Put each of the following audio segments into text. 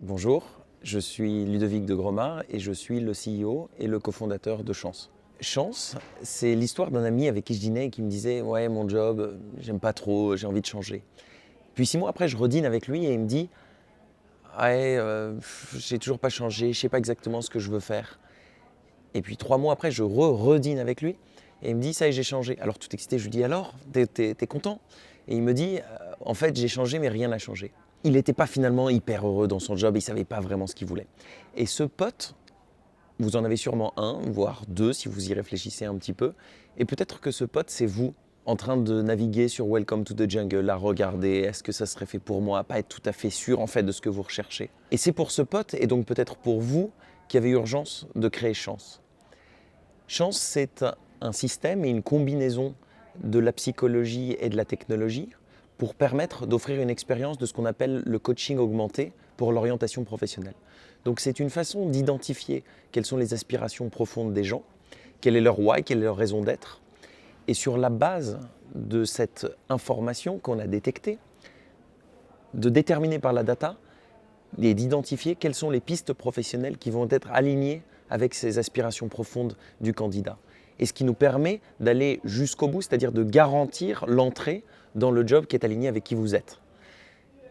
Bonjour, je suis Ludovic de Gromard et je suis le CEO et le cofondateur de Chance. Chance, c'est l'histoire d'un ami avec qui je dînais et qui me disait « Ouais, mon job, j'aime pas trop, j'ai envie de changer ». Puis 6 mois après, je redîne avec lui et il me dit « Ouais, j'ai toujours pas changé, je sais pas exactement ce que je veux faire ». Et puis 3 mois après, je redîne avec lui et il me dit « Ça y est, j'ai changé ». Alors tout excité, je lui dis « Alors, t'es content ?» Et il me dit « En fait, j'ai changé, mais rien n'a changé ». Il n'était pas finalement hyper heureux dans son job, il ne savait pas vraiment ce qu'il voulait. Et ce pote, vous en avez sûrement un, voire deux si vous y réfléchissez un petit peu. Et peut-être que ce pote, c'est vous, en train de naviguer sur Welcome to the Jungle, à regarder, est-ce que ça serait fait pour moi, pas être tout à fait sûr en fait de ce que vous recherchez. Et c'est pour ce pote, et donc peut-être pour vous, qu'il y avait urgence de créer Chance. Chance, c'est un système et une combinaison de la psychologie et de la technologie pour permettre d'offrir une expérience de ce qu'on appelle le coaching augmenté pour l'orientation professionnelle. Donc c'est une façon d'identifier quelles sont les aspirations profondes des gens, quel est leur why, quelle est leur raison d'être. Et sur la base de cette information qu'on a détectée, de déterminer par la data et d'identifier quelles sont les pistes professionnelles qui vont être alignées avec ces aspirations profondes du candidat. Et ce qui nous permet d'aller jusqu'au bout, c'est-à-dire de garantir l'entrée dans le job qui est aligné avec qui vous êtes.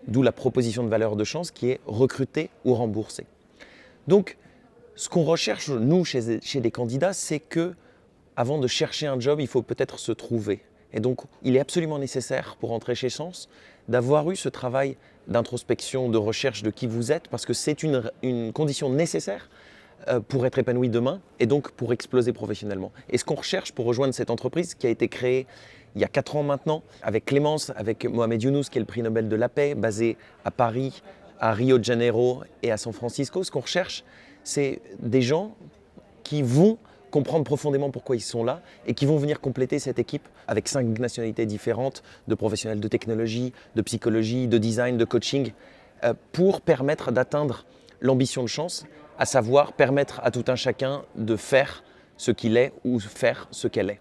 D'où la proposition de valeur de Chance qui est recruter ou rembourser. Donc, ce qu'on recherche, nous, chez des candidats, c'est que avant de chercher un job, il faut peut-être se trouver. Et donc, il est absolument nécessaire pour entrer chez Chance d'avoir eu ce travail d'introspection, de recherche de qui vous êtes, parce que c'est une condition nécessaire pour être épanoui demain et donc pour exploser professionnellement. Et ce qu'on recherche pour rejoindre cette entreprise qui a été créée il y a 4 ans maintenant, avec Clémence, avec Mohamed Younous, qui est le prix Nobel de la paix, basé à Paris, à Rio de Janeiro et à San Francisco, ce qu'on recherche, c'est des gens qui vont comprendre profondément pourquoi ils sont là et qui vont venir compléter cette équipe avec 5 nationalités différentes de professionnels de technologie, de psychologie, de design, de coaching, pour permettre d'atteindre l'ambition de Chance, à savoir permettre à tout un chacun de faire ce qu'il est ou faire ce qu'elle est.